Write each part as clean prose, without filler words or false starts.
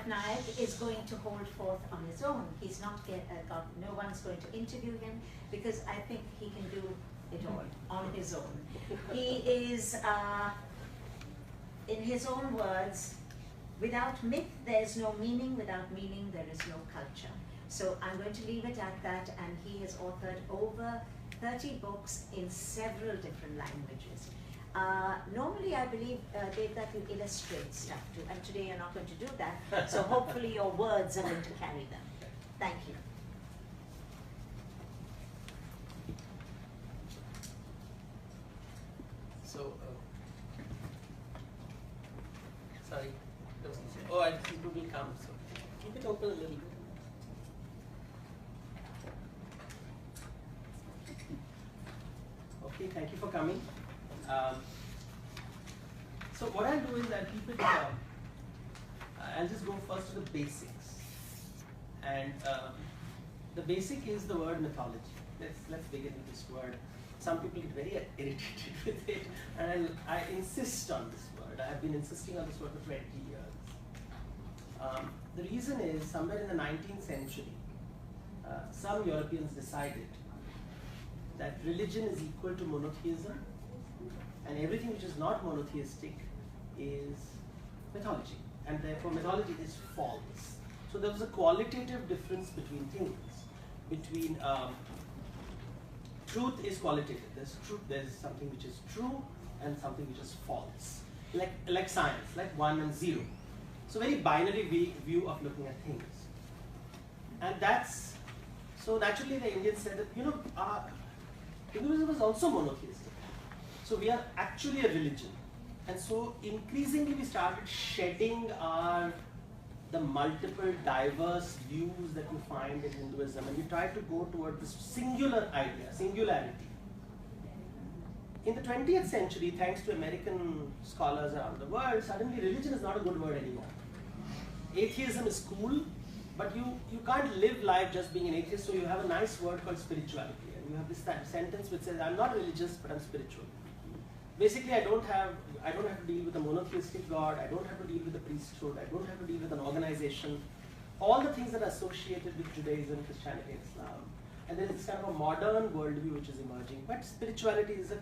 Pattanaik is going to hold forth on his own. He's not no one's going to interview him because I think he can do it all on his own. He is, in his own words, without myth there's no meaning, without meaning there is no culture. So I'm going to leave it at that, and he has authored over 30 books in several different languages. Normally, I believe, Dave, that you illustrate stuff too, and today you're not going to do that, so hopefully your words are going to carry them. Thank you. So, sorry, oh, I see Google come, so keep it open a little bit. Okay, thank you for coming. So what I'll do is I'll keep it, I'll just go first to the basics. And the basic is the word mythology. Let's begin with this word. Some people get very irritated with it, and I insist on this word. I have been insisting on this word for 20 years. The reason is, somewhere in the 19th century, some Europeans decided that religion is equal to monotheism, and everything which is not monotheistic is mythology, and therefore mythology is false. So there was a qualitative difference between things. Between truth is qualitative. There's truth. There's something which is true and something which is false. Like science, like 1 and 0. So very binary view of looking at things. And that's, so naturally the Indians said that, you know, Hinduism is also monotheistic. So we are actually a religion. And so increasingly we started shedding the multiple diverse views that you find in Hinduism, and we tried to go toward this singular idea, singularity. In the 20th century, thanks to American scholars around the world, suddenly religion is not a good word anymore. Atheism is cool, but you can't live life just being an atheist, so you have a nice word called spirituality. And you have this sentence which says, I'm not religious, but I'm spiritual. Basically, I don't have to deal with a monotheistic God, I don't have to deal with a priesthood, I don't have to deal with an organization, all the things that are associated with Judaism, Christianity, and Islam. And there is this kind of a modern worldview which is emerging, but spirituality is a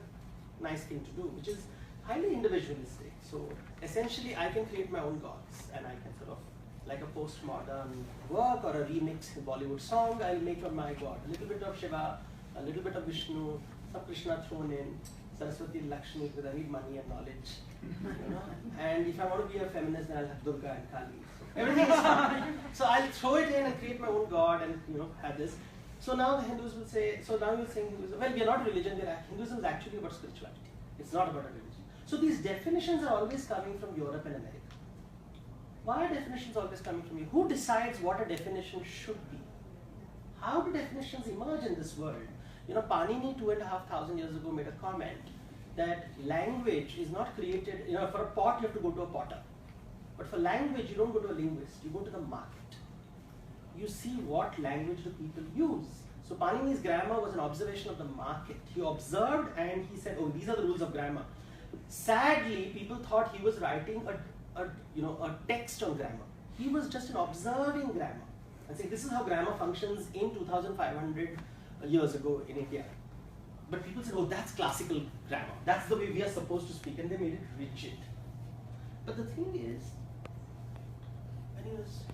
nice thing to do, which is highly individualistic. So essentially, I can create my own gods, and I can sort of, like a postmodern work or a remix Bollywood song, I'll make of my god. A little bit of Shiva, a little bit of Vishnu, some Krishna thrown in, Saraswati, Lakshmi, because I need money and knowledge, you know. And if I want to be a feminist, then I'll have Durga and Kali. So everything is fine. So I'll throw it in and create my own god and, you know, have this. So now the Hindus will say, so now you're saying Hinduism, well, we are not religion, Hinduism is actually about spirituality. It's not about a religion. So these definitions are always coming from Europe and America. Why are definitions always coming from you? Who decides what a definition should be? How do definitions emerge in this world? You know, Panini 2,500 years ago made a comment that language is not created, you know, for a pot you have to go to a potter. But for language, you don't go to a linguist, you go to the market. You see what language do people use. So Panini's grammar was an observation of the market. He observed and he said, oh, these are the rules of grammar. Sadly, people thought he was writing a text on grammar. He was just an observing grammar and saying this is how grammar functions in 2,500 years ago in India. But people said, oh, that's classical grammar. That's the way we are supposed to speak, and they made it rigid. But the thing is,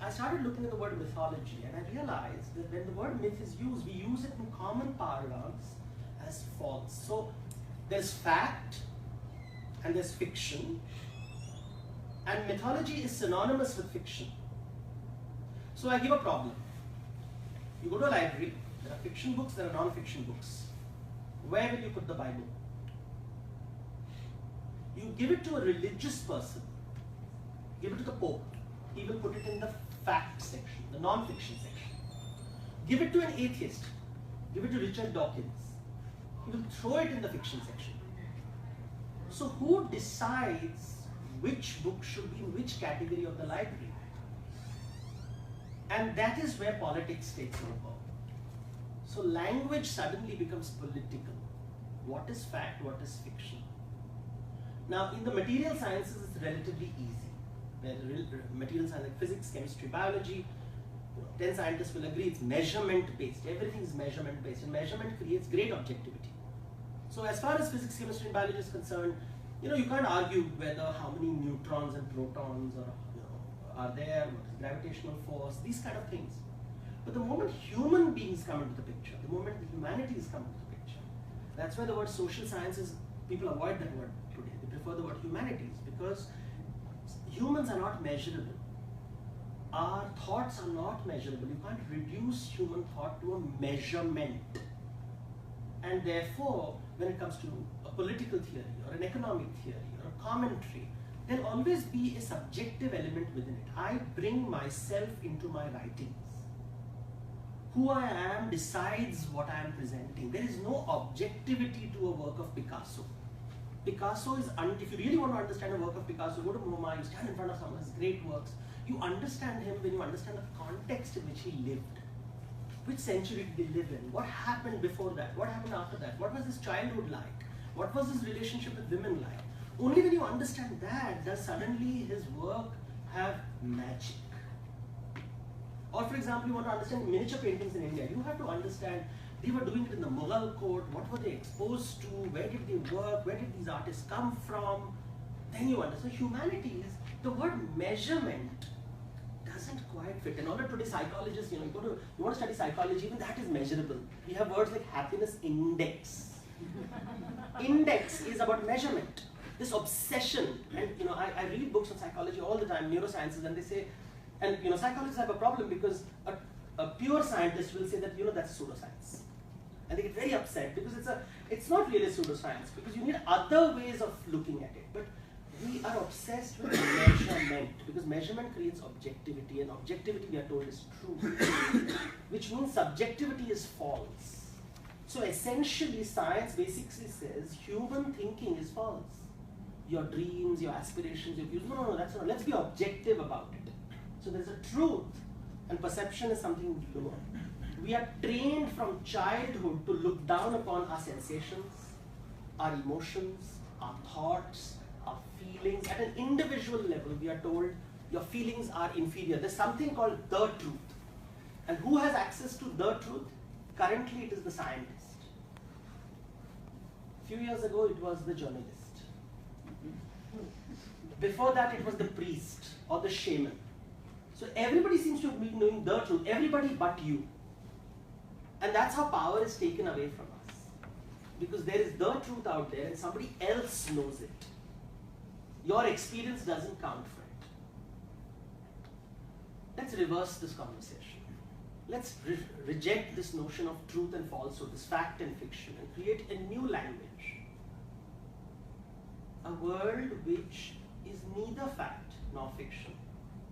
I started looking at the word mythology, and I realized that when the word myth is used, we use it in common parlance as false. So there's fact, and there's fiction, and mythology is synonymous with fiction. So I give a problem. You go to a library, there are fiction books, there are non-fiction books. Where will you put the Bible? You give it to a religious person, give it to the Pope, he will put it in the fact section, the non-fiction section. Give it to an atheist, give it to Richard Dawkins, he will throw it in the fiction section. So who decides which book should be in which category of the library? And that is where politics takes over. So language suddenly becomes political. What is fact, what is fiction? Now in the material sciences it's relatively easy. where material science like physics, chemistry, biology, 10 scientists will agree it's measurement based. Everything is measurement based, and measurement creates great objectivity. So as far as physics, chemistry, and biology is concerned, you can't argue whether how many neutrons and protons are there, what is gravitational force, these kind of things. But the moment human beings come into the picture, the moment the humanities come into the picture, that's why the word social sciences, people avoid that word today. They prefer the word humanities, because humans are not measurable. Our thoughts are not measurable. You can't reduce human thought to a measurement. And therefore, when it comes to a political theory or an economic theory or a commentary, there'll always be a subjective element within it. I bring myself into my writings. Who I am decides what I am presenting. There is no objectivity to a work of Picasso. Picasso is, if you really want to understand a work of Picasso, go to MoMA, you stand in front of some of his great works. You understand him when you understand the context in which he lived. Which century did he live in? What happened before that? What happened after that? What was his childhood like? What was his relationship with women like? Only when you understand that does suddenly his work have magic. Or for example, you want to understand miniature paintings in India, you have to understand they were doing it in the Mughal court, what were they exposed to, where did they work, where did these artists come from? Then you understand. So humanities, the word measurement doesn't quite fit. And all of today's psychologists, you want to study psychology, even that is measurable. We have words like happiness index. Index is about measurement. This obsession, and I read books on psychology all the time, neurosciences, and they say, and psychologists have a problem because a pure scientist will say that that's pseudoscience, and they get very upset because it's not really pseudoscience, because you need other ways of looking at it. But we are obsessed with measurement because measurement creates objectivity, and objectivity, we are told, is true, which means subjectivity is false. So essentially, science basically says human thinking is false. Your dreams, your aspirations, your views, no, that's not. Let's be objective about it. So there's a truth, and perception is something lower. We are trained from childhood to look down upon our sensations, our emotions, our thoughts, our feelings. At an individual level, we are told your feelings are inferior. There's something called the truth. And who has access to the truth? Currently, it is the scientist. A few years ago, it was the journalist. Before that, it was the priest or the shaman. So everybody seems to be knowing the truth, everybody but you. And that's how power is taken away from us. Because there is the truth out there and somebody else knows it. Your experience doesn't count for it. Let's reverse this conversation. Let's reject this notion of truth and falsehood, this fact and fiction, and create a new language. A world which is neither fact nor fiction.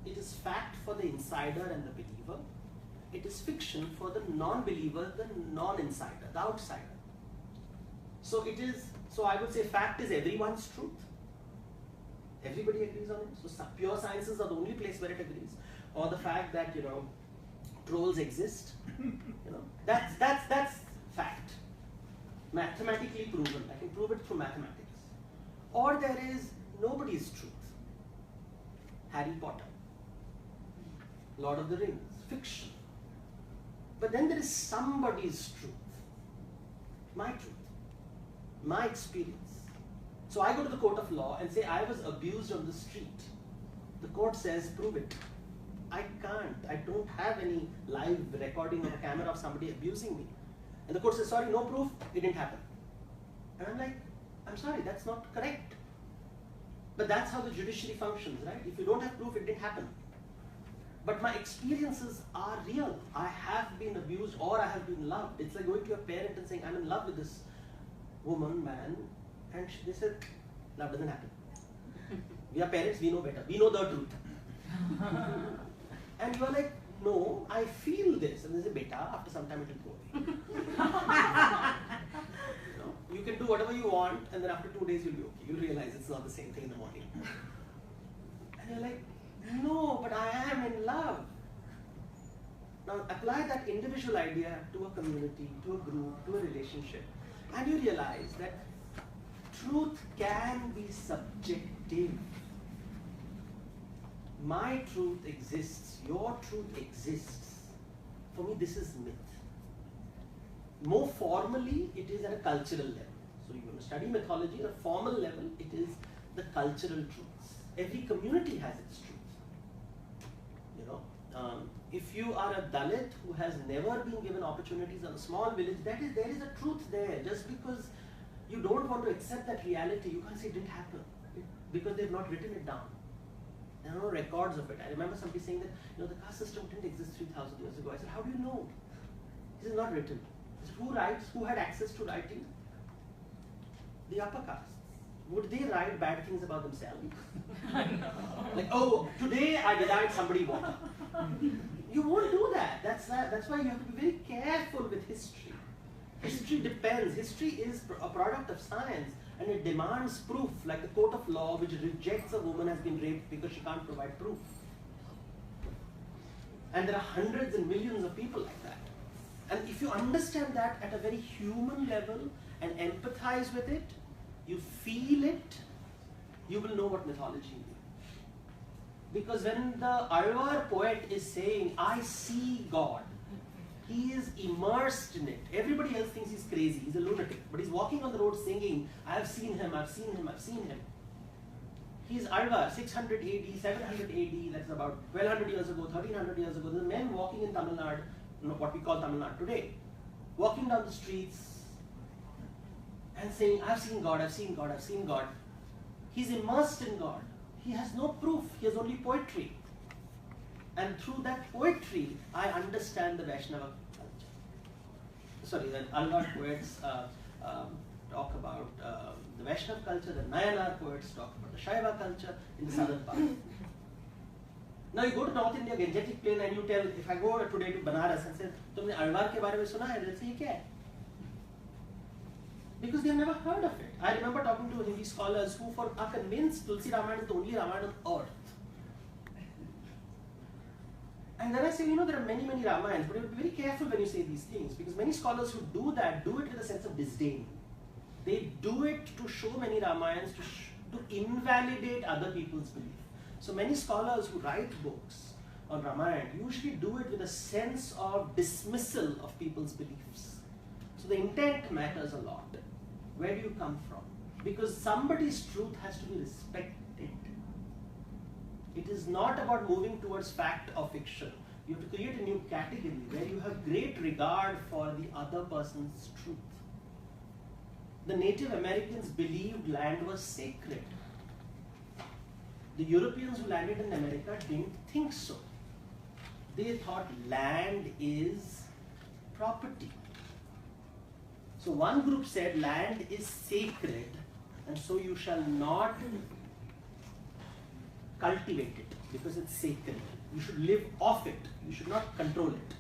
It is fact for the insider and the believer. It is fiction for the non-believer, the non-insider, the outsider. So I would say fact is everyone's truth. Everybody agrees on it. So pure sciences are the only place where it agrees. Or the fact that, trolls exist. That's fact. Mathematically proven. I can prove it through mathematics. Or there is nobody's truth. Harry Potter, Lord of the Rings, fiction. But then there is somebody's truth. My truth. My experience. So I go to the court of law and say I was abused on the street. The court says, prove it. I can't. I don't have any live recording of a camera of somebody abusing me. And the court says, sorry, no proof, it didn't happen. And I'm like, I'm sorry, that's not correct. But that's how the judiciary functions, right? If you don't have proof, it didn't happen. But my experiences are real. I have been abused or I have been loved. It's like going to your parent and saying, I'm in love with this woman, man. And they said, love doesn't happen. We are parents, we know better. We know the truth. And you are like, no, I feel this. And they say, beta, after some time it will go away. You can do whatever you want, and then after 2 days you'll be okay. You'll realize it's not the same thing in the morning. And you're like, no, but I am in love. Now apply that individual idea to a community, to a group, to a relationship, and you realize that truth can be subjective. my truth exists, your truth exists, for me this is myth. More formally, it is at a cultural level. So you want to study mythology at a formal level, it is the cultural truths. Every community has its truth. You know, if you are a Dalit who has never been given opportunities in a small village, there is a truth there. Just because you don't want to accept that reality, you can't say it didn't happen, because they've not written it down. There are no records of it. I remember somebody saying that, you know, the caste system didn't exist 3,000 years ago. I said, how do you know? This is not written. I said, who writes? Who had access to writing? The upper castes. Would they write bad things about themselves? Like, oh, today I denied somebody water. You won't do that. That's why you have to be very careful with history. History depends. History is a product of science, and it demands proof, like the court of law which rejects a woman has been raped because she can't provide proof. And there are hundreds and millions of people like that. And if you understand that at a very human level and empathize with it, you feel it, you will know what mythology is. Because when the Alvar poet is saying, I see God, he is immersed in it. Everybody else thinks he's crazy, he's a lunatic. But he's walking on the road singing, I have seen him, I've seen him, I've seen him. He's Alvar, 600 AD, 700 AD, that's about 1200 years ago, 1300 years ago. There's men walking in Tamil Nadu, what we call Tamil Nadu today, walking down the streets and saying, I've seen God, I've seen God, I've seen God. He's immersed in God. He has no proof, he has only poetry. And through that poetry, I understand the Vaishnava culture. Sorry, the Alvar poets talk about the Vaishnava culture, the Nayanar poets talk about the Shaiva culture in the southern part. Now you go to North India, Gangetic Plain, and you tell, if I go today to Banaras and say, "Tumne Alvar ke baare mein suna hai?" They'll say, "Ye kya hai?" Because they've never heard of it. I remember talking to Hindi scholars who are convinced Tulsi Ramayana is the only Ramayana on earth. And then I say, you know, there are many, many Ramayans, but you have to be very careful when you say these things, because many scholars who do that do it with a sense of disdain. They do it to show many Ramayans, to invalidate other people's belief. So many scholars who write books on Ramayana usually do it with a sense of dismissal of people's beliefs. So the intent matters a lot. Where do you come from? Because somebody's truth has to be respected. It is not about moving towards fact or fiction. You have to create a new category where you have great regard for the other person's truth. The Native Americans believed land was sacred. The Europeans who landed in America didn't think so. They thought land is property. So one group said land is sacred, and so you shall not cultivate it because it's sacred. You should live off it. You should not control it.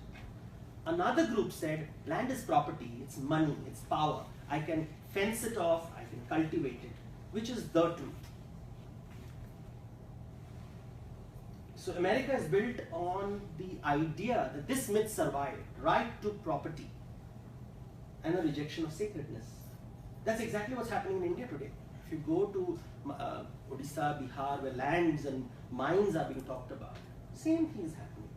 Another group said land is property, it's money, it's power. I can fence it off, I can cultivate it, which is the truth. So America is built on the idea that this myth survived, right to property and a rejection of sacredness. That's exactly what's happening in India today. If you go to Odisha, Bihar, where lands and mines are being talked about, same thing is happening.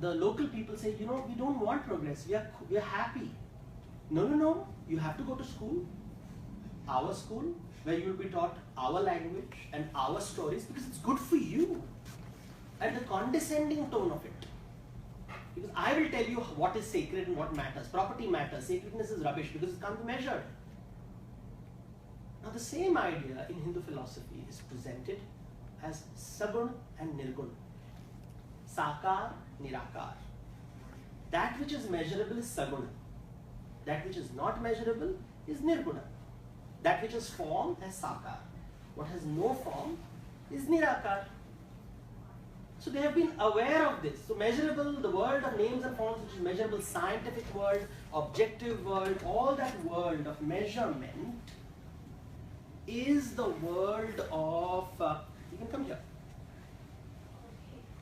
The local people say, you know, we don't want progress, we are happy. No, you have to go to school, our school, where you will be taught our language and our stories because it's good for you. And the condescending tone of it. Because I will tell you what is sacred and what matters. Property matters, sacredness is rubbish because it can't be measured. Now the same idea in Hindu philosophy is presented as Sagun and Nirgun. Sakar, Nirakar. That which is measurable is Saguna. That which is not measurable is Nirguna. That which is form is Sakar. What has no form is Nirakar. So they have been aware of this. So measurable, the world of names and forms, which is measurable, scientific world, objective world, all that world of measurement is the world of, you can come here.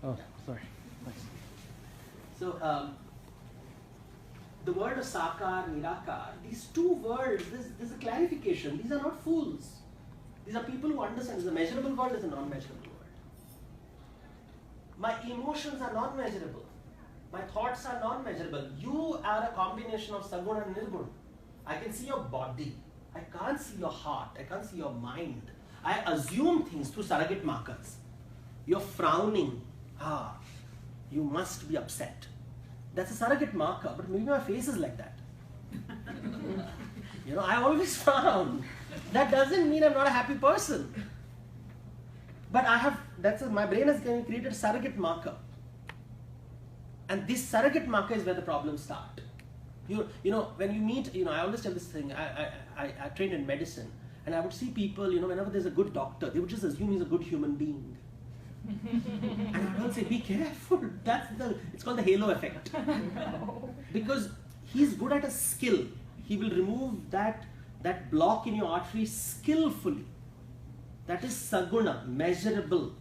Oh, sorry. Thanks. So the world of Sakar, Nirakar, these two worlds, there's a clarification. These are not fools. These are people who understand. There's a measurable world, there's a non-measurable world. My emotions are non-measurable. My thoughts are non-measurable. You are a combination of Saguna and Nirguna. I can see your body. I can't see your heart. I can't see your mind. I assume things through surrogate markers. You're frowning. You must be upset. That's a surrogate marker, but maybe my face is like that. I always frown. That doesn't mean I'm not a happy person. But my brain has created a surrogate marker. And this surrogate marker is where the problems start. When you meet, I always tell this thing, I trained in medicine, and I would see people, whenever there's a good doctor, they would just assume he's a good human being. And I would always say, be careful. It's called the halo effect. Because he's good at a skill. He will remove that block in your artery skillfully. That is saguna, measurable.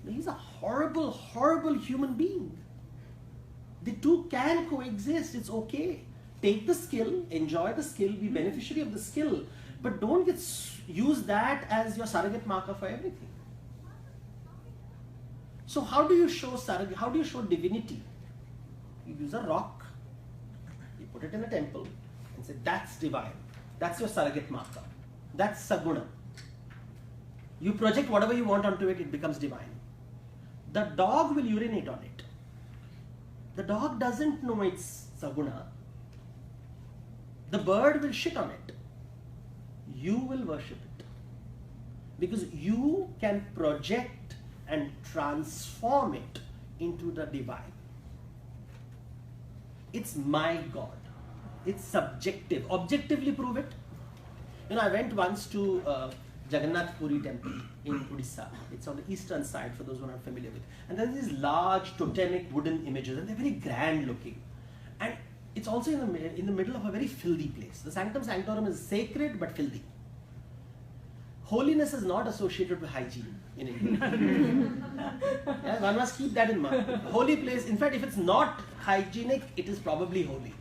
He's a horrible, horrible human being. The two can coexist. It's okay. Take the skill, enjoy the skill, be beneficiary of the skill, but don't use that as your surrogate marker for everything. So how do you show divinity? You use a rock, you put it in a temple, and say, that's divine. That's your surrogate marker. That's saguna. You project whatever you want onto it, it becomes divine. The dog will urinate on it. The dog doesn't know it's saguna. The bird will shit on it. You will worship it. Because you can project and transform it into the divine. It's my God. It's subjective. Objectively prove it. I went once to Jagannath Puri temple in Odisha. It's on the eastern side for those who are not familiar with. And there's these large totemic wooden images, and they're very grand looking. And it's also in the middle of a very filthy place. The Sanctum Sanctorum is sacred but filthy. Holiness is not associated with hygiene in India. Yeah, one must keep that in mind. Holy place, in fact, if it's not hygienic, it is probably holy.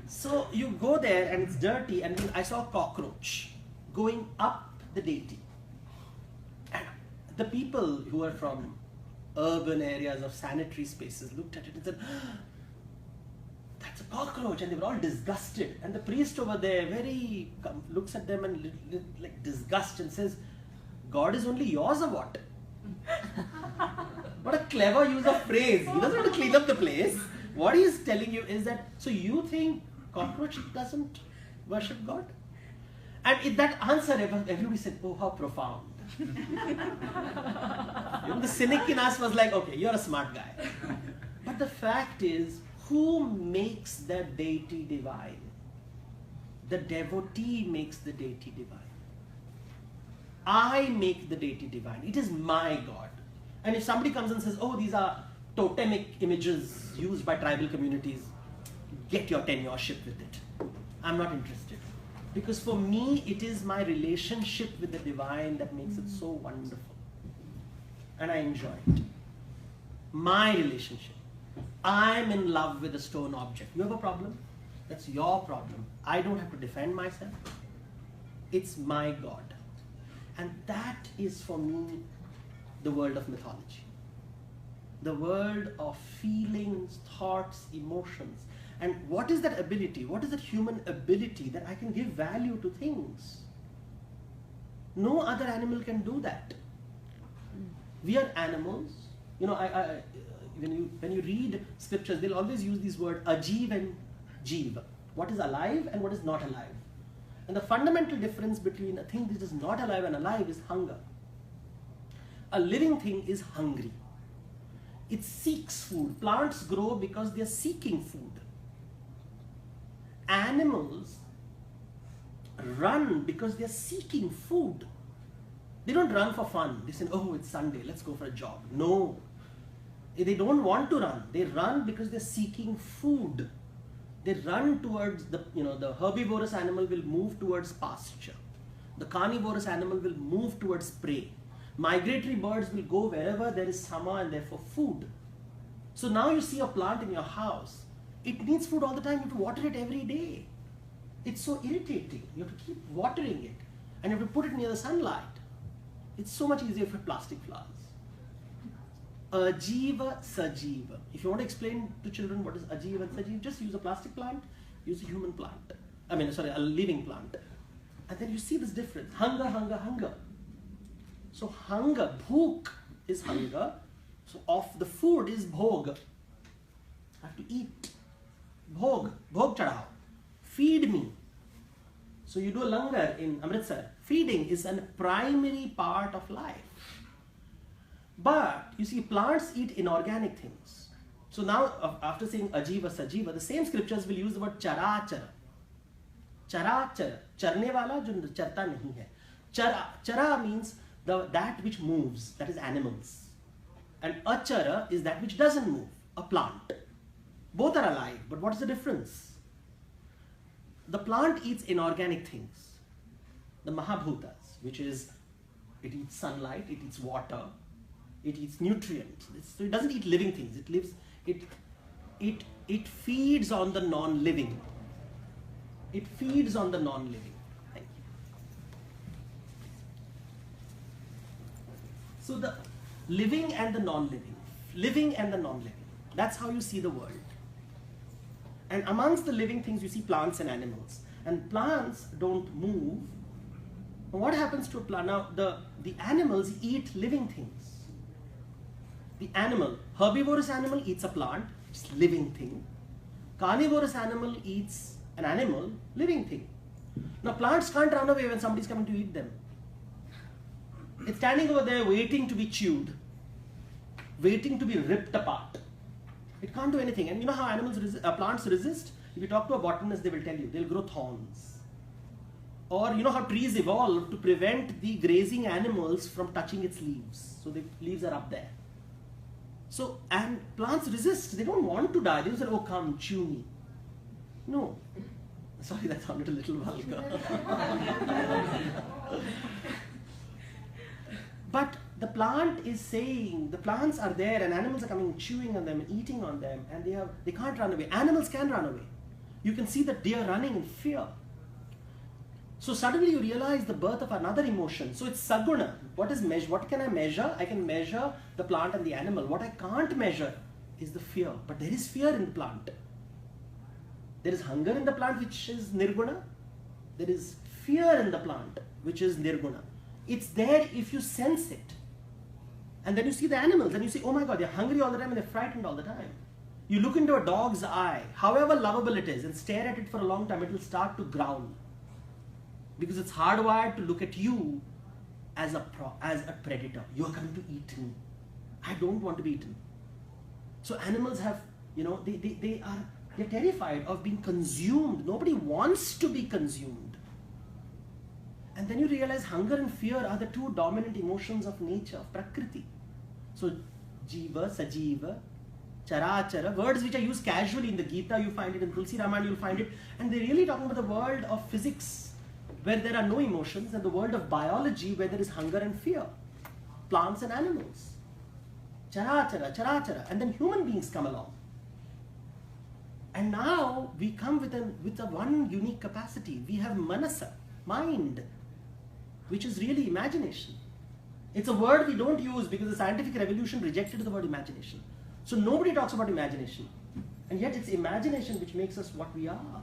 So you go there and it's dirty, and I saw a cockroach going up the deity. And the people who are from urban areas or sanitary spaces looked at it and said, that's a cockroach, and they were all disgusted. And the priest over there looks at them and like disgust and says, God is only yours or what? What a clever use of phrase. He doesn't want to clean up the place. What he is telling you is that, so you think cockroach doesn't worship God? And in that answer, everybody said, oh, how profound. The cynic in us was like, okay, you're a smart guy. But the fact is, who makes the deity divine? The devotee makes the deity divine. I make the deity divine. It is my God. And if somebody comes and says, oh, these are totemic images used by tribal communities, get your tenorship with it. I'm not interested. Because for me, it is my relationship with the divine that makes it so wonderful. And I enjoy it. My relationship. I'm in love with a stone object. You have a problem? That's your problem. I don't have to defend myself. It's my God. And that is for me the world of mythology. The world of feelings, thoughts, emotions. And what is that ability? What is that human ability that I can give value to things? No other animal can do that. We are animals. When you read scriptures, they'll always use these words ajiv and jeev. What is alive and what is not alive. And the fundamental difference between a thing that is not alive and alive is hunger. A living thing is hungry. It seeks food. Plants grow because they are seeking food. Animals run because they are seeking food. They don't run for fun. They say, oh, it's Sunday, let's go for a jog. No. They don't want to run. They run because they're seeking food. They run towards the herbivorous animal will move towards pasture. The carnivorous animal will move towards prey. Migratory birds will go wherever there is summer and therefore food. So now you see a plant in your house. It needs food all the time. You have to water it every day. It's so irritating. You have to keep watering it. And you have to put it near the sunlight. It's so much easier for plastic flowers. Ajiva Sajiva. If you want to explain to children what is Ajiva and Sajiva, just use a plastic plant, use a human plant. A living plant. And then you see this difference. Hunger, hunger, hunger. So hunger, bhuk is hunger. So of the food is bhog. I have to eat. Bhog chadao. Feed me. So you do a langar in Amritsar. Feeding is a primary part of life. But you see, plants eat inorganic things. So now, after saying ajiva, sajiva, the same scriptures will use the word charachara. Charachara. Charne wala jo charta nahi hai. Chara means that which moves, that is animals. And achara is that which doesn't move, a plant. Both are alive, but what is the difference? The plant eats inorganic things. The mahabhutas, which is, it eats sunlight, it eats water, it eats nutrients. So it doesn't eat living things. It feeds on the non-living. It feeds on the non-living. Thank you. So the living and the non-living. Living and the non-living. That's how you see the world. And amongst the living things, you see plants and animals. And plants don't move. What happens to a plant? Now, the animals eat living things. The animal, herbivorous animal eats a plant, it's a living thing. Carnivorous animal eats an animal, living thing. Now, plants can't run away when somebody's coming to eat them. It's standing over there waiting to be chewed, waiting to be ripped apart. It can't do anything. And you know how plants resist? If you talk to a botanist, they will tell you, they'll grow thorns. Or you know how trees evolve to prevent the grazing animals from touching its leaves. So the leaves are up there. So, and plants resist. They don't want to die. They say, oh, come, chew me. No. Sorry, that sounded a little vulgar. But the plant is saying, the plants are there and animals are coming chewing on them and eating on them, and they can't run away. Animals can run away. You can see the deer running in fear. So suddenly you realize the birth of another emotion. So it's saguna. What can I measure? I can measure the plant and the animal. What I can't measure is the fear. But there is fear in the plant. There is hunger in the plant, which is nirguna. There is fear in the plant, which is nirguna. It's there if you sense it. And then you see the animals and you say, oh my God, they're hungry all the time and they're frightened all the time. You look into a dog's eye, however lovable it is, and stare at it for a long time, it will start to growl. Because it's hardwired to look at you as a predator. You are coming to eat me. I don't want to be eaten. So animals have, they're terrified of being consumed. Nobody wants to be consumed. And then you realize hunger and fear are the two dominant emotions of nature, of Prakriti. So Jiva, Sajiva, Charachara, words which are used casually in the Gita, you find it in Tulsi Ramayana, you'll find it. And they're really talking about the world of physics, where there are no emotions, and the world of biology, where there is hunger and fear. Plants and animals. Charachara, Charachara. And then human beings come along. And now we come with a one unique capacity. We have manasa, mind, which is really imagination. It's a word we don't use because the scientific revolution rejected the word imagination. So nobody talks about imagination. And yet it's imagination which makes us what we are.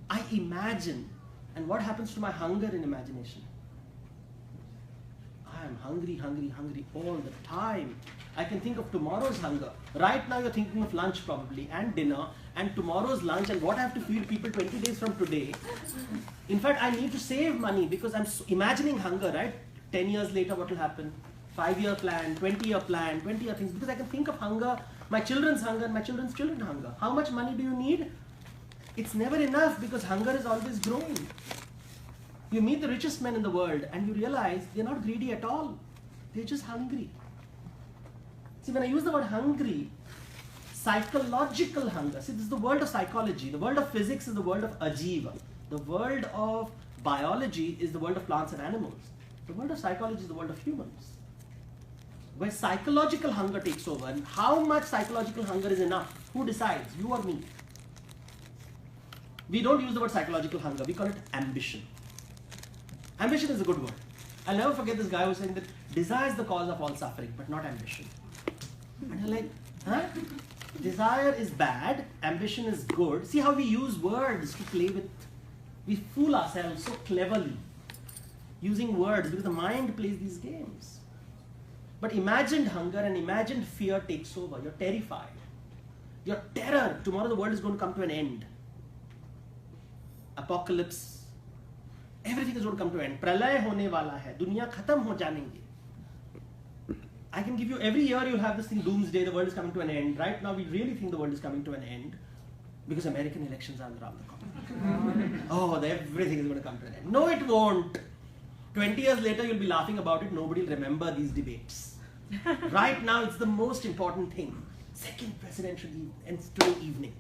I imagine. And what happens to my hunger in imagination? I am hungry, hungry, hungry all the time. I can think of tomorrow's hunger. Right now you're thinking of lunch probably, and dinner, and tomorrow's lunch, and what I have to feed people 20 days from today. In fact, I need to save money because I'm imagining hunger, right? 10 years later, what will happen? 5-year plan, 20-year plan, 20-year things. Because I can think of hunger, my children's hunger, and my children's children's hunger. How much money do you need? It's never enough because hunger is always growing. You meet the richest men in the world and you realize they're not greedy at all. They're just hungry. See, when I use the word hungry, psychological hunger. See, this is the world of psychology. The world of physics is the world of ajiva. The world of biology is the world of plants and animals. The world of psychology is the world of humans. Where psychological hunger takes over. And how much psychological hunger is enough? Who decides? You or me? We don't use the word psychological hunger. We call it ambition. Ambition is a good word. I'll never forget this guy who was saying that desire is the cause of all suffering, but not ambition. And you're like, huh? Desire is bad, ambition is good. See how we use words to play with. We fool ourselves so cleverly using words because the mind plays these games. But imagined hunger and imagined fear takes over. You're terrified. Your terror, tomorrow the world is going to come to an end. Apocalypse. Everything is going to come to an end. Pralay hone wala hai. Dunya khatam ho janenge. I can give you, every year you'll have this thing, doomsday, the world is coming to an end. Right now we really think the world is coming to an end because American elections are around the corner. Oh, everything is going to come to an end. No, it won't. 20 years later you'll be laughing about it. Nobody will remember these debates. Right now it's the most important thing. Second presidential and today evening.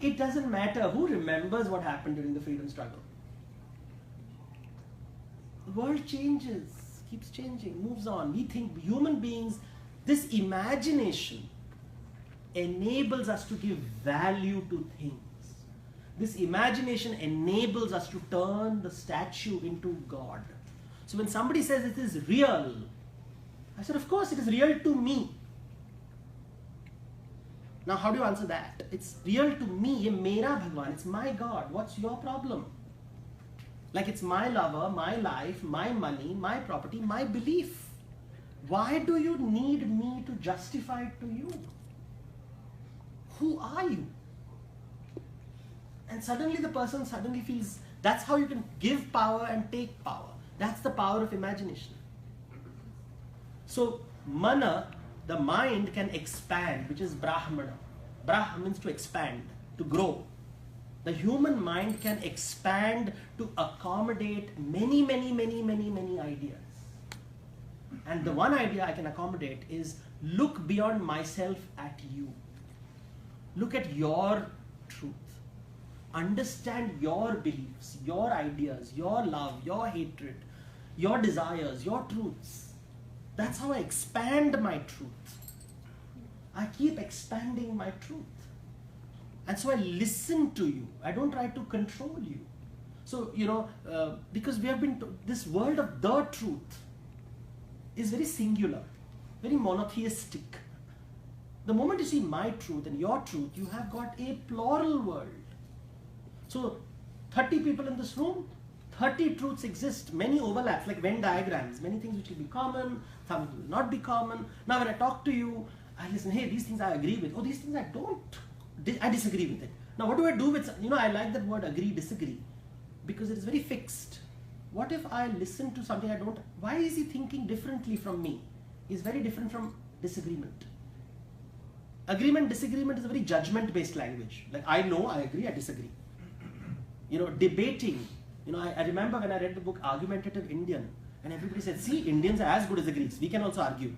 It doesn't matter who remembers what happened during the freedom struggle. The world changes, keeps changing, moves on. We think human beings, this imagination enables us to give value to things. This imagination enables us to turn the statue into God. So when somebody says it is real, I said, of course it is real to me. Now how do you answer that? It's real to me, ye mera Bhagwan, it's my God. What's your problem? Like it's my lover, my life, my money, my property, my belief. Why do you need me to justify it to you? Who are you? And suddenly the person suddenly feels, that's how you can give power and take power. That's the power of imagination. So mana, the mind can expand, which is Brahmana. Brahma means to expand, to grow. The human mind can expand to accommodate many ideas. And the one idea I can accommodate is look beyond myself at you. Look at your truth. Understand your beliefs, your ideas, your love, your hatred, your desires, your truths. That's how I expand my truth. I keep expanding my truth. And so I listen to you. I don't try to control you. So, because we have been, this world of the truth is very singular, very monotheistic. The moment you see my truth and your truth, you have got a plural world. So 30 people in this room, 30 truths exist, many overlaps, like Venn diagrams, many things which will be common, some will not be common. Now when I talk to you, I listen, hey, these things I agree with, oh, these things I don't. I disagree with it. Now what do I do with, I like that word agree, disagree, because it is very fixed. What if I listen to something I don't, why is he thinking differently from me? Is very different from disagreement. Agreement, disagreement is a very judgment-based language. Like I know, I agree, I disagree. Debating, I remember when I read the book Argumentative Indian, and everybody said, see, Indians are as good as the Greeks, we can also argue.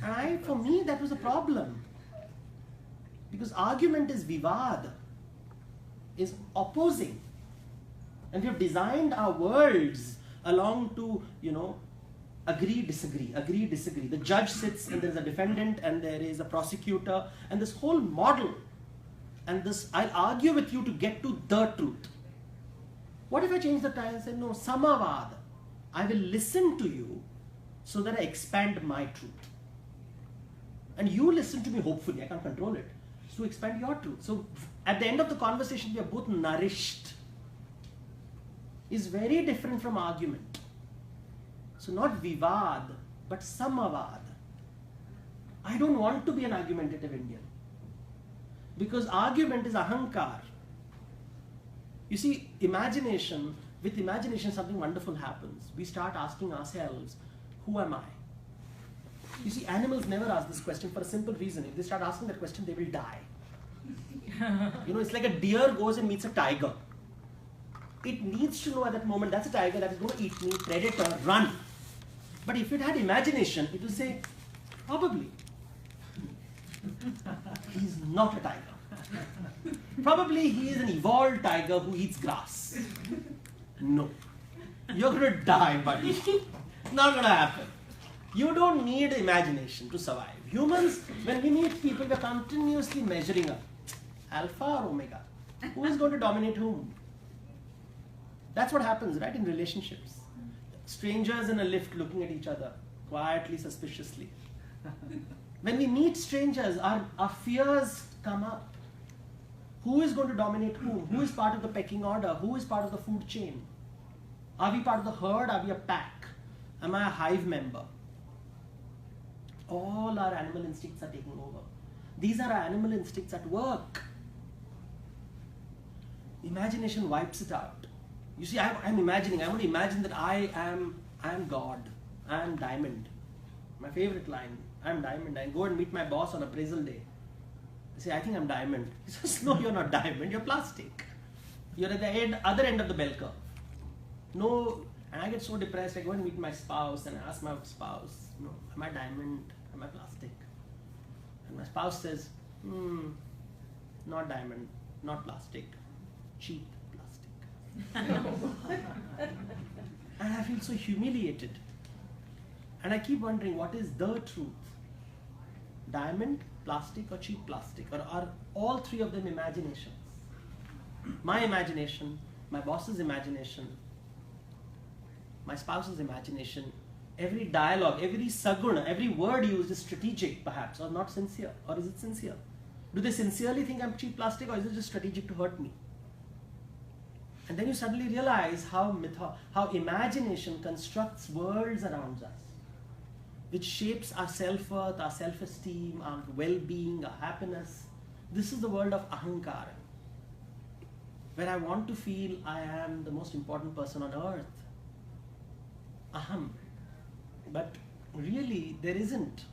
And for me, that was a problem. Because argument is vivad, is opposing. And we have designed our worlds along to, agree, disagree, agree, disagree. The judge sits and there's a defendant and there is a prosecutor and this whole model. And this, I'll argue with you to get to the truth. What if I change the title and say, no, samavad. I will listen to you so that I expand my truth. And you listen to me, hopefully, I can't control it, to expand your truth. So at the end of the conversation, we are both nourished. Is very different from argument. So not vivad, but samavad. I don't want to be an argumentative Indian. Because argument is ahankar. You see, with imagination something wonderful happens. We start asking ourselves, who am I? You see, animals never ask this question for a simple reason. If they start asking that question, they will die. It's like a deer goes and meets a tiger. It needs to know at that moment, that's a tiger that is going to eat me, predator, run. But if it had imagination, it will say, probably. He's not a tiger. Probably he is an evolved tiger who eats grass. No. You're going to die, buddy. Not going to happen. You don't need imagination to survive. Humans, when we meet people, we're continuously measuring up. Alpha or omega. Who is going to dominate whom? That's what happens, right, in relationships. Strangers in a lift looking at each other. quietly, suspiciously. When we meet strangers, our fears come up. Who is going to dominate whom? Who is part of the pecking order? Who is part of the food chain? Are we part of the herd? Are we a pack? Am I a hive member? All our animal instincts are taking over. These are our animal instincts at work. Imagination wipes it out. You see, I'm imagining. I want to imagine that I am God. I am diamond. My favorite line. I am diamond. I go and meet my boss on appraisal day. I say, I think I'm diamond. He says, no, you're not diamond. You're plastic. You're at the other end of the bell curve. No, and I get so depressed. I go and meet my spouse and I ask my spouse, no, am I diamond? Am I plastic? And my spouse says, not diamond, not plastic, cheap plastic. And I feel so humiliated. And I keep wondering, what is the truth? Diamond, plastic, or cheap plastic? Or are all three of them imaginations? My imagination, my boss's imagination, my spouse's imagination, every dialogue, every saguna, every word used is strategic perhaps, or not sincere. Or is it sincere? Do they sincerely think I'm cheap plastic, or is it just strategic to hurt me? And then you suddenly realize how imagination constructs worlds around us, which shapes our self-worth, our self-esteem, our well-being, our happiness. This is the world of ahankara, where I want to feel I am the most important person on earth. Aham. But really, there isn't.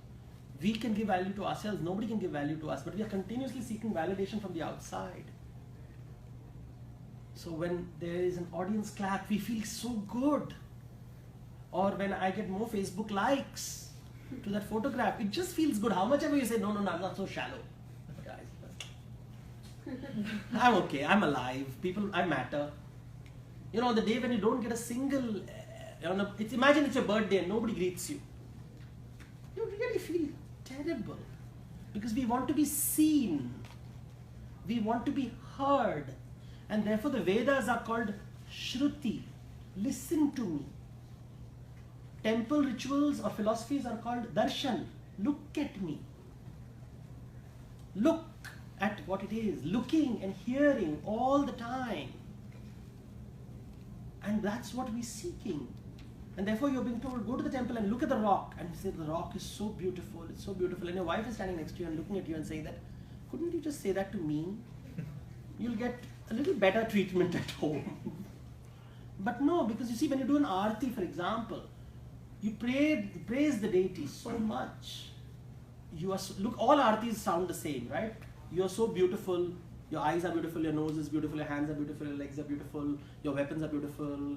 We can give value to ourselves, nobody can give value to us, but we are continuously seeking validation from the outside. So when there is an audience clap, we feel so good. Or when I get more Facebook likes to that photograph, it just feels good. How much ever you say, no, I'm not so shallow. I'm okay, I'm alive, people, I matter. You know, the day when you don't get a single, imagine it's your birthday and nobody greets you. You really feel terrible. Because we want to be seen. We want to be heard. And therefore the Vedas are called Shruti. Listen to me. Temple rituals or philosophies are called Darshan. Look at me. Look at what it is. Looking and hearing all the time. And that's what we're seeking. And therefore you're being told, go to the temple and look at the rock. And you say, the rock is so beautiful, it's so beautiful. And your wife is standing next to you and looking at you and saying that, couldn't you just say that to me? You'll get a little better treatment at home. But no, because you see, when you do an arti, for example, you praise the deity so much. Look, all artis sound the same, right? You are so beautiful. Your eyes are beautiful, your nose is beautiful, your hands are beautiful, your legs are beautiful, your weapons are beautiful,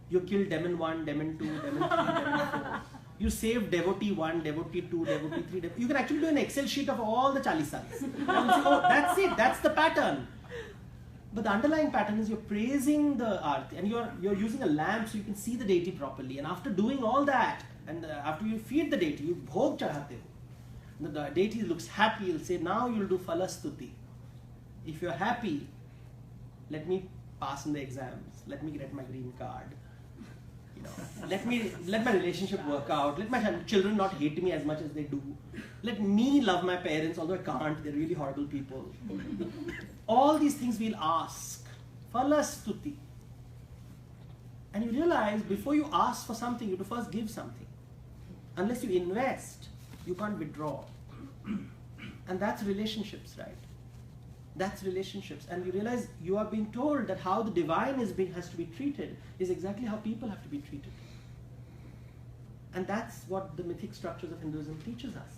you killed demon 1, demon 2, demon 3, demon 4. You saved devotee 1, devotee 2, devotee 3. You can actually do an Excel sheet of all the chalisas. And you say, oh, that's it, that's the pattern. But the underlying pattern is you're praising the arti and you're using a lamp so you can see the deity properly. And after doing all that, and after you feed the deity, you bhog chadhate ho. The deity looks happy, you'll say, now you'll do phalastuti. If you're happy, let me pass in the exams, let me get my green card. Let my relationship work out, let my children not hate me as much as they do. Let me love my parents, although I can't, they're really horrible people. All these things we'll ask. Phalastuti. And you realize before you ask for something, you have to first give something. Unless you invest, you can't withdraw. And that's relationships, right? That's relationships. And you realize you are being told that how the divine has to be treated is exactly how people have to be treated. And that's what the mythic structures of Hinduism teaches us.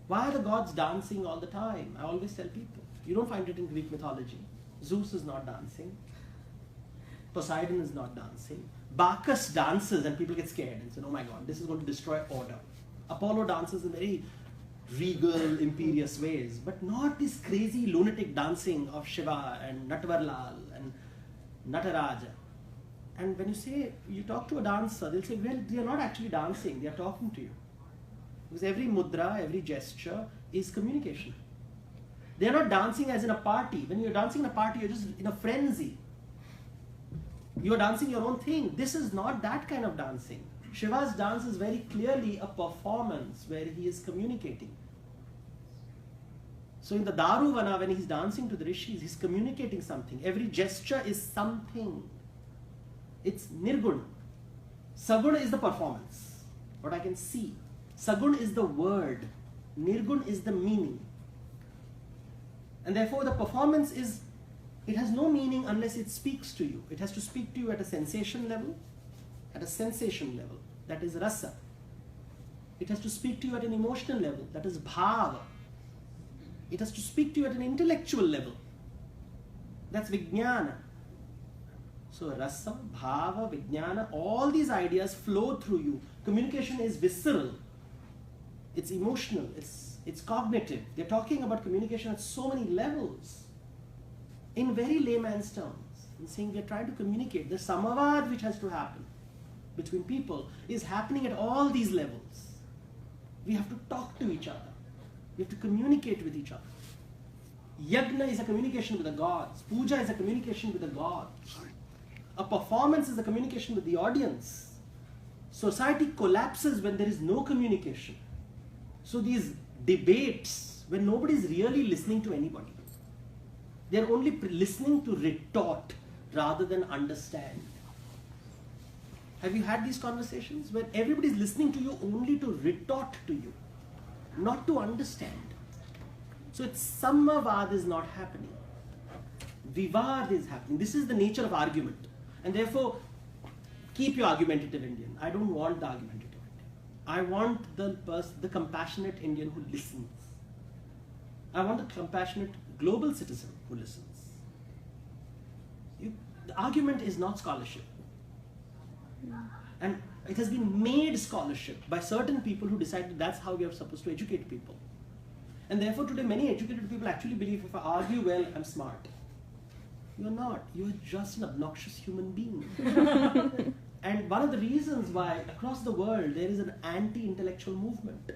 Why are the gods dancing all the time? I always tell people, you don't find it in Greek mythology. Zeus is not dancing. Poseidon is not dancing. Bacchus dances and people get scared and say, oh my God, this is going to destroy order. Apollo dances in very regal, imperious ways, but not this crazy lunatic dancing of Shiva and Natvarlal and Nataraja. And when you talk to a dancer, they'll say, well, they are not actually dancing, they are talking to you. Because every mudra, every gesture is communication. They are not dancing as in a party. When you're dancing in a party, you're just in a frenzy. You're dancing your own thing. This is not that kind of dancing. Shiva's dance is very clearly a performance where he is communicating. So in the Daruvana, when he's dancing to the rishis, he's communicating something. Every gesture is something. It's nirguna. Saguna is the performance, what I can see. Sagun is the word. Nirgun is the meaning. And therefore the performance is, it has no meaning unless it speaks to you. It has to speak to you at a sensation level, that is rasa. It has to speak to you at an emotional level, that is bhava. It has to speak to you at an intellectual level, that's vijnana. So rasa, bhava, vijnana, all these ideas flow through you. Communication is visceral, it's emotional, it's cognitive. They're talking about communication at so many levels. In very layman's terms, in saying we're trying to communicate, the samavad which has to happen between people is happening at all these levels. We have to talk to each other. We have to communicate with each other. Yagna is a communication with the gods. Puja is a communication with the gods. A performance is a communication with the audience. Society collapses when there is no communication. So these debates, when nobody is really listening to anybody, they are only listening to retort rather than understand. Have you had these conversations where everybody is listening to you only to retort to you, not to understand? So it's samavad is not happening. Vivad is happening. This is the nature of argument. And therefore, keep your argumentative Indian. I don't want the argumentative Indian. I want the compassionate Indian who listens. I want the compassionate global citizen who listens. The argument is not scholarship. And it has been made scholarship by certain people who decided that's how we are supposed to educate people. And therefore today many educated people actually believe if I argue well, I'm smart. You're not. You're just an obnoxious human being. And one of the reasons why across the world there is an anti-intellectual movement,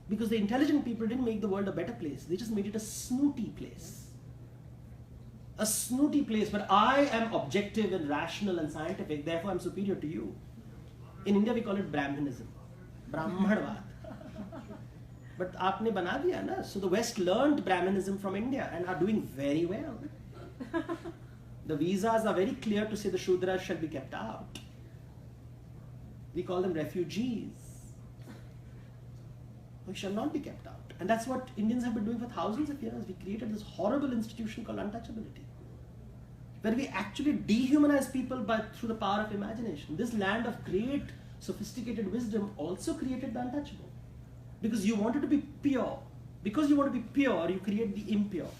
because the intelligent people didn't make the world a better place. They just made it a snooty place. A snooty place where I am objective and rational and scientific, therefore I'm superior to you. In India we call it Brahmanism. Brahmanavad. But aapne bana diya na. So the West learned Brahmanism from India and are doing very well. The visas are very clear to say the Shudras shall be kept out. We call them refugees. We shall not be kept out. And that's what Indians have been doing for thousands of years. We created this horrible institution called untouchability, where we actually dehumanize people through the power of imagination. This land of great sophisticated wisdom also created the untouchable. Because you wanted to be pure. Because you want to be pure, you create the impure.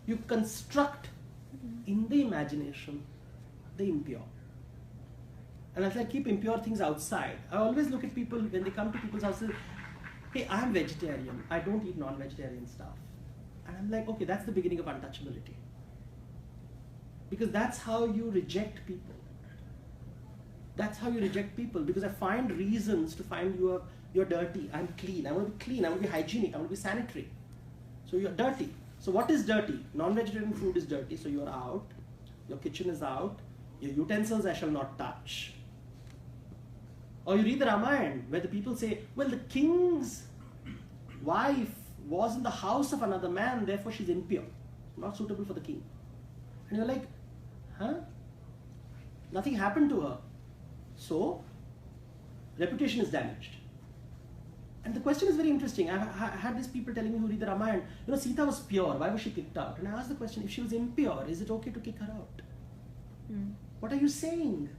You construct in the imagination the impure. And as I keep impure things outside, I always look at people when they come to people's houses, hey, I'm vegetarian, I don't eat non-vegetarian stuff. And I'm like, okay, that's the beginning of untouchability. Because that's how you reject people. That's how you reject people, because I find reasons to find you're dirty, I'm clean, I want to be clean, I want to be hygienic, I want to be sanitary. So you're dirty. So what is dirty? Non-vegetarian food is dirty, so you're out, your kitchen is out, your utensils I shall not touch. Or you read the Ramayana, where the people say, well, the king's wife was in the house of another man, therefore she's impure, not suitable for the king. And you're like, huh? Nothing happened to her. So, reputation is damaged. And the question is very interesting. I had these people telling me who read the Ramayana, you know, Sita was pure, why was she kicked out? And I asked the question, if she was impure, is it okay to kick her out? What are you saying?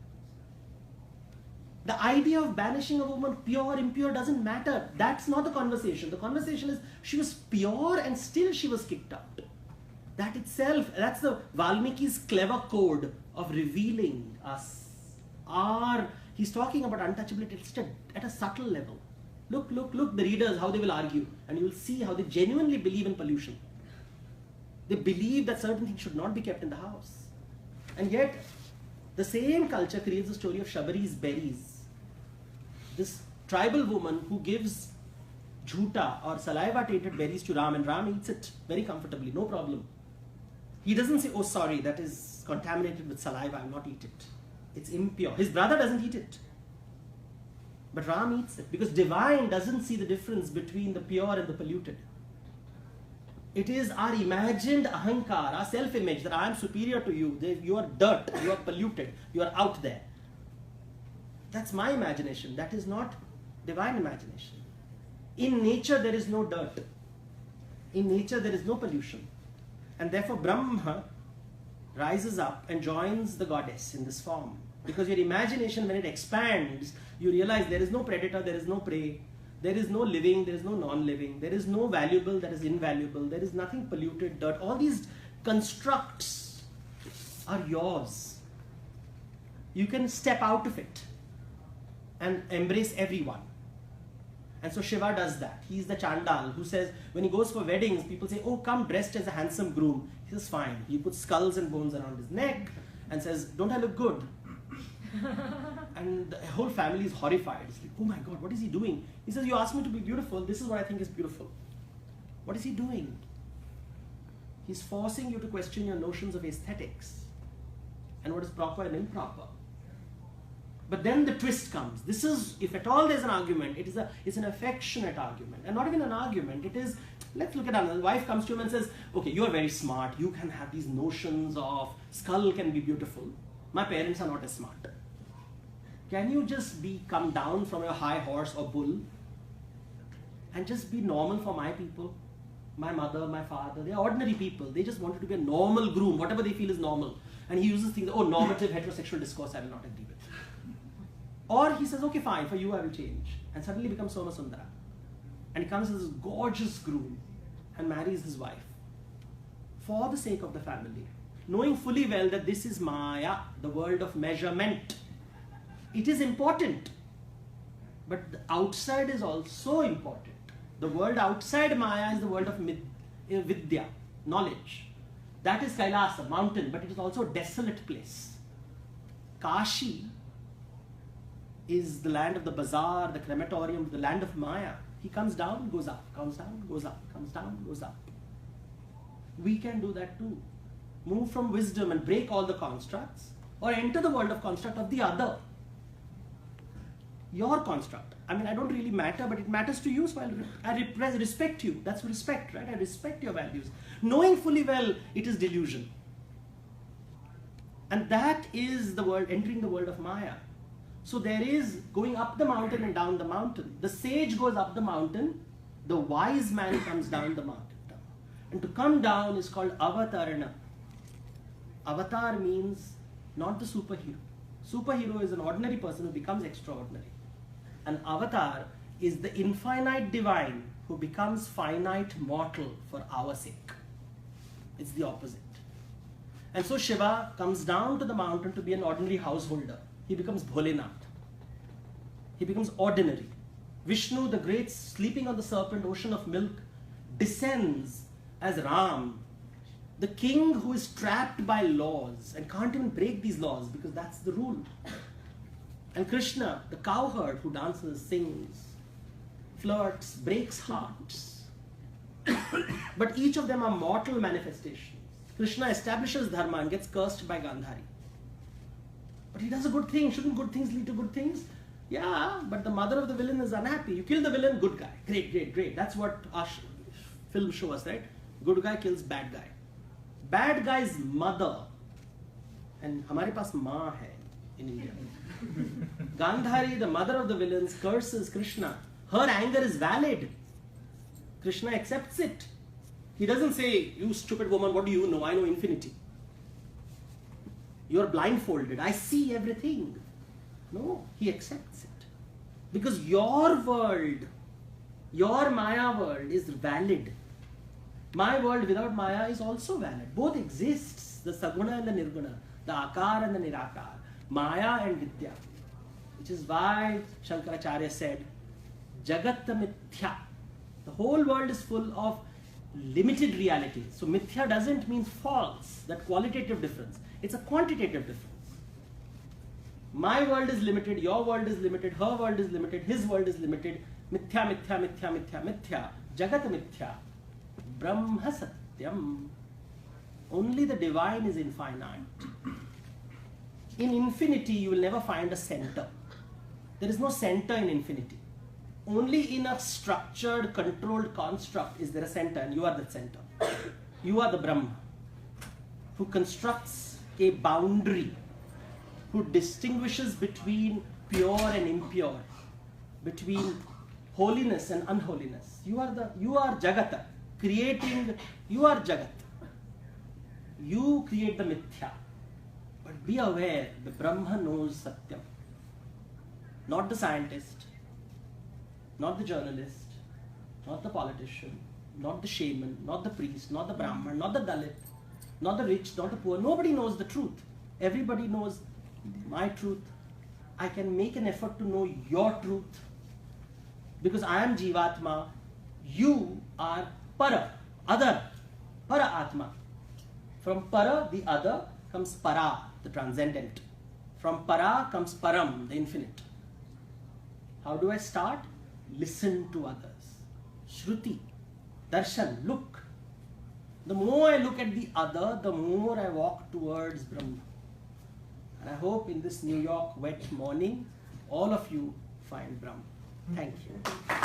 The idea of banishing a woman pure, impure doesn't matter. That's not the conversation. The conversation is she was pure and still she was kicked out. That itself, that's the Valmiki's clever code of revealing us. He's talking about untouchability at a subtle level. Look, the readers, how they will argue. And you will see how they genuinely believe in pollution. They believe that certain things should not be kept in the house. And yet, the same culture creates the story of Shabari's berries. This tribal woman who gives jhuta or saliva tainted berries to Ram, and Ram eats it very comfortably, no problem. He doesn't say, oh sorry, that is contaminated with saliva, I'll not eat it. It's impure. His brother doesn't eat it. But Ram eats it because divine doesn't see the difference between the pure and the polluted. It is our imagined ahankar, our self-image, that I am superior to you, you are dirt, you are polluted, you are out there. That's my imagination. That is not divine imagination. In nature there is no dirt. In nature there is no pollution. And therefore Brahma rises up and joins the goddess in this form. Because your imagination, when it expands, you realize there is no predator, there is no prey, there is no living, there is no non-living, there is no valuable, that is invaluable, there is nothing polluted, dirt. All these constructs are yours. You can step out of it and embrace everyone. And so Shiva does that. He is the Chandal who says, when he goes for weddings, people say, oh, come dressed as a handsome groom. He says, fine. He puts skulls and bones around his neck and says, don't I look good? And the whole family is horrified. It's like, oh my God, what is he doing? He says, you asked me to be beautiful. This is what I think is beautiful. What is he doing? He's forcing you to question your notions of aesthetics and what is proper and improper. But then the twist comes. This is, if at all there's an argument, it's an affectionate argument. And not even an argument. It is, let's look at another. The wife comes to him and says, okay, you are very smart. You can have these notions of skull can be beautiful. My parents are not as smart. Can you just come down from your high horse or bull and just be normal for my people? My mother, my father, they are ordinary people. They just wanted to be a normal groom, whatever they feel is normal. And he uses things, oh, normative heterosexual discourse, I will not agree with. Or he says, okay, fine, for you I will change. And suddenly becomes Soma Sundara. And he comes as this gorgeous groom and marries his wife for the sake of the family, knowing fully well that this is Maya, the world of measurement. It is important, but the outside is also important. The world outside Maya is the world of Vidya, knowledge. That is Kailasa, mountain, but it is also a desolate place. Kashi is the land of the bazaar, the crematorium, the land of Maya. He comes down, goes up, comes down, goes up, comes down, goes up. We can do that too. Move from wisdom and break all the constructs, or enter the world of construct of the other. Your construct. I mean, I don't really matter, but it matters to you, so I respect you. That's respect, right? I respect your values. Knowing fully well it is delusion. And that is the world, entering the world of Maya. So there is going up the mountain and down the mountain. The sage goes up the mountain, the wise man comes down the mountain. And to come down is called avatarana. Avatar means not the superhero. Superhero is an ordinary person who becomes extraordinary. An avatar is the infinite divine who becomes finite mortal for our sake. It's the opposite. And so Shiva comes down to the mountain to be an ordinary householder. He becomes Bholenath. He becomes ordinary. Vishnu, the great sleeping on the serpent ocean of milk, descends as Ram, the king who is trapped by laws and can't even break these laws because that's the rule. And Krishna, the cowherd who dances, sings, flirts, breaks hearts. But each of them are mortal manifestations. Krishna establishes dharma and gets cursed by Gandhari. But he does a good thing. Shouldn't good things lead to good things? Yeah, but the mother of the villain is unhappy. You kill the villain, good guy. Great, great, great. That's what our film shows us, right? Good guy kills bad guy. Bad guy's mother, and हमारे पास माँ है in India. Gandhari, the mother of the villains, curses Krishna. Her anger is valid. Krishna accepts it. He doesn't say, you stupid woman, what do you know? I know infinity. You're blindfolded. I see everything. No, he accepts it. Because your world, your Maya world is valid. My world without Maya is also valid. Both exists. The Saguna and the Nirguna. The Akar and the Nirakar. Maya and Vidya. Which is why Shankaracharya said, Jagat Mithya. The whole world is full of limited reality. So Mithya doesn't mean false, that qualitative difference. It's a quantitative difference. My world is limited, your world is limited, her world is limited, his world is limited. Mithya, Mithya, Mithya, Mithya, Mithya. Jagat Mithya. Brahma Satyam. Only the divine is infinite. In infinity, you will never find a center. There is no center in infinity. Only in a structured, controlled construct is there a center, and you are the center. You are the Brahma, who constructs a boundary, who distinguishes between pure and impure, between holiness and unholiness. You are Jagata, creating, you are Jagat. You create the Mithya. But be aware, the Brahma knows Satyam. Not the scientist, not the journalist, not the politician, not the shaman, not the priest, not the Brahman, not the Dalit, not the rich, not the poor. Nobody knows the truth. Everybody knows my truth. I can make an effort to know your truth. Because I am Jivatma, you are Para, other, Para Atma. From Para, the other, comes Para, the transcendent. From Para comes Param, the infinite. How do I start? Listen to others. Shruti, Darshan, look. The more I look at the other, the more I walk towards Brahma. And I hope in this New York wet morning, all of you find Brahma. Thank you.